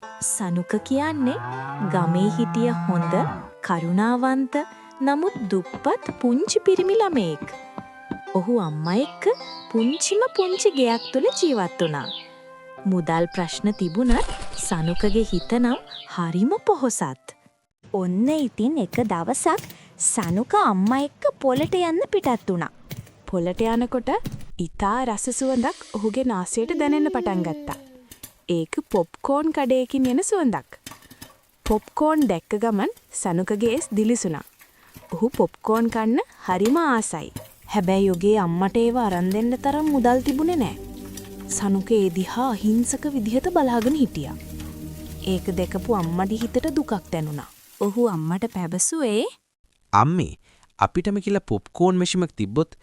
සනුක කියන්නේ ගමේ හිටිය හොඳ කරුණාවන්ත නමුත් දුප්පත් පුංචි පිරිමි ළමයෙක්. ඔහු අම්මා එක්ක පුංචි ගෙයක් තුල ජීවත් වුණා. මුදල් ප්‍රශ්න තිබුණත් සනුකගේ හිත නම් හරිම පොහොසත්. ඔන්න ඉතින් එක දවසක් සනුක අම්මා එක්ක පොලට යන්න පිටත් වුණා. පොලට යනකොට ඉතා රස සුවඳක් ඔහුගේ නාසයට දැනෙන්න පටන් ගත්තා. ඒක පොප්කෝන් කඩේකින් එන සුවඳක්. පොප්කෝන් දැක්ක ගමන් සනුකගේ ඇස් දිලිසුණා. ඔහු පොප්කෝන් කන්න හරිම ආසයි. හැබැයි ඔහුගේ අම්මට ඒව අරන් දෙන්න තරම් මුදල් තිබුණේ නැහැ. සනුක ඒ දිහා අහිංසක විදිහට බලාගෙන හිටියා. ඒක දැකපු අම්මගේ හිතට දුකක් දැනුණා. ඔහු අම්මට පැවසුවේ, අම්මේ අපිටම කියලා පොප්කෝන් මැෂිමක් තිබ්බොත්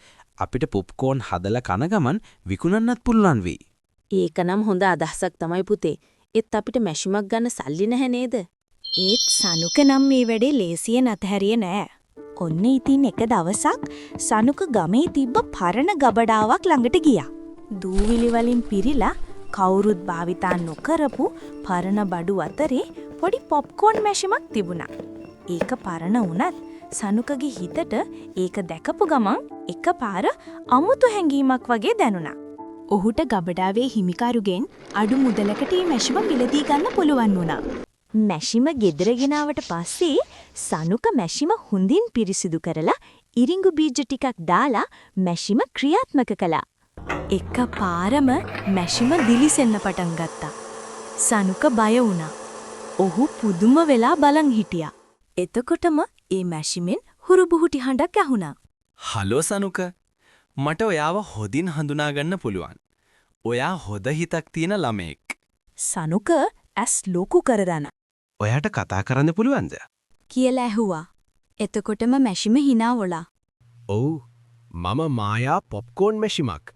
අපිට පොප්කෝන් හදලා කන ගමන් විකුණන්නත් පුළුවන් වෙයි. ඒකනම් හොඳ අදහසක් තමයි පුතේ. ඒත් අපිට මැෂිමක් ගන්න සල්ලි නැහැ නේද? ඒත් සනුක නම් මේ වැඩේ ලේසියෙන් අතහැරියේ නෑ. ඔන්න ඉතින් එක දවසක් සනුක ගමේ තිබ්බ පරණ ගබඩාවක් ළඟට ගියා. දූවිලි වලින් පිරීලා කවුරුත් භාවිතා නොකරපු පරණ බඩු අතරේ පොඩි පොප්කෝන් මැෂිමක් තිබුණා. ඒක පරණ වුණත් සනුකගේ හිතට ඒක දැකපු ගමන් එකපාර අමුතු හැඟීමක් වගේ දැනුණා. ඔහුට ගබඩාවේ හිමිකරුගෙන් අඩු මුදලකට මේ මැෂිම මිලදී ගන්න පුළුවන් වුණා. මැෂිම ගෙදර ගෙනාවට පස්සේ සනුක මැෂිම හොඳින් පිරිසිදු කරලා ඉරිඟු බීජ ටිකක් දාලා මැෂිම ක්‍රියාත්මක කළා. එකපාරම මැෂිම දිලිසෙන්න පටන් ගත්තා. සනුක බය වුණා. ඔහු පුදුම වෙලා බලන් හිටියා. එතකොටම ඒ මැෂිමෙන් හුරුබුහුටි හඬක් ඇහුණා. හලෝ සනුක, මට ඔයාව හොදින් හඳුනා ගන්න පුළුවන්. ඔයා හොද හිතක් තියෙන ළමෙක්. සනුක ඇස් ලොකු කරගෙන ඔයාට කතා කරන්න පුළුවන්ද? කියලා ඇහුවා. එතකොටම මැෂිම hina වුණා. ඔව්, මම මායා පොප්කෝන් මැෂිමක්.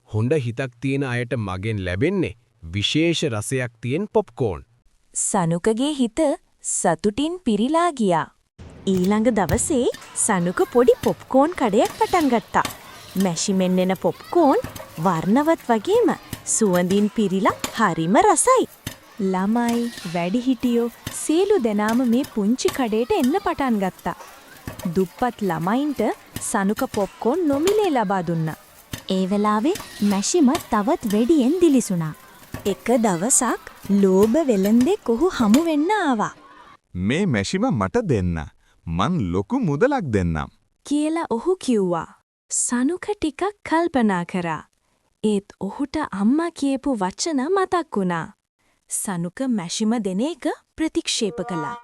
හොඳ හිතක් තියෙන අයට මගෙන් ලැබෙන්නේ විශේෂ රසයක් තියෙන පොප්කෝන්. සනුකගේ හිත සතුටින් පිරීලා ගියා. ඊළඟ දවසේ සනුක පොඩි පොප්කෝන් කඩයක් පටන් ගත්තා. මැෂිමෙන් එන පොප්කෝන් වර්ණවත් වගේම සුවඳින් පිරීලා හරිම රසයි. ළමයි, වැඩිහිටියෝ සියලු දෙනාම මේ පුංචි කඩේට එන්න පටන් ගත්තා. දුප්පත් ළමයින්ට සනුක පොප්කෝන් නොමිලේ ලබා දුන්නා. ඒ වෙලාවේ මැෂිම තවත් වැඩියෙන් දිලිසුණා. එක දවසක් ලෝභ වෙළඳෙක් ඔහු හමු වෙන්න ආවා. මේ මැෂිම මට දෙන්න. මං ලොකු මුදලක් දෙන්නම්. කියලා ඔහු කිව්වා. සනුක ටිකක් කල්පනා කරා. ඒත් ඔහුට අම්මා කියපු වචන මතක් වුණා. සනුක මැෂිම දෙන එක ප්‍රතික්ෂේප කළා.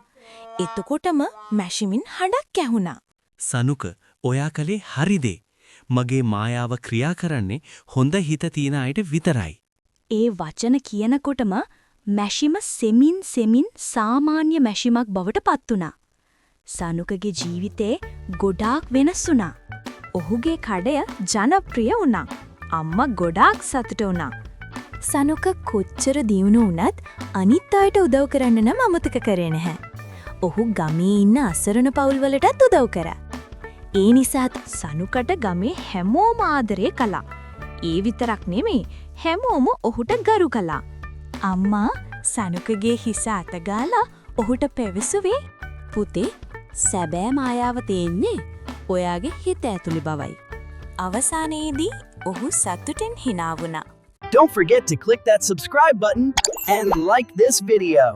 එතකොටම මැෂිමින් හඬක් ඇහුණා. සනුක, ඔයා කලේ හරි දේ. මගේ මායාව ක්‍රියා කරන්නේ හොඳ හිත තියෙන අයට විතරයි. ඒ වචන කියනකොටම මැෂිම සෙමින් සාමාන්‍ය මැෂිමක් බවට පත් වුණා. සනුකගේ ජීවිතේ ගොඩාක් වෙනස් වුණා. ඔහුගේ කඩය ජනප්‍රිය වුණා. අම්මා ගොඩාක් සතුට වුණා. සනුක කොච්චර දියුණු වුණත් අනිත් අයට උදව් කරන්න නම් අමතක කරේ නැහැ. ඔහු ගමේ ඉන්න අසරණ පවුල් වලටත් උදව් කරා. ඒ නිසාත් සනුකට ගමේ හැමෝම ආදරය කළා. ඒ විතරක් නෙමෙයි, හැමෝම ඔහුට ගරු කළා. අම්මා සනුකගේ හිස අතගාලා ඔහුට පැවසුවේ, පුතේ, සැබෑ මායාව තියෙන්නේ ඔයාගේ හිත ඇතුළේ බවයි. අවසානයේදී ඔහු සතුටින් hina වුණා. Don't forget to click that subscribe button and like this video.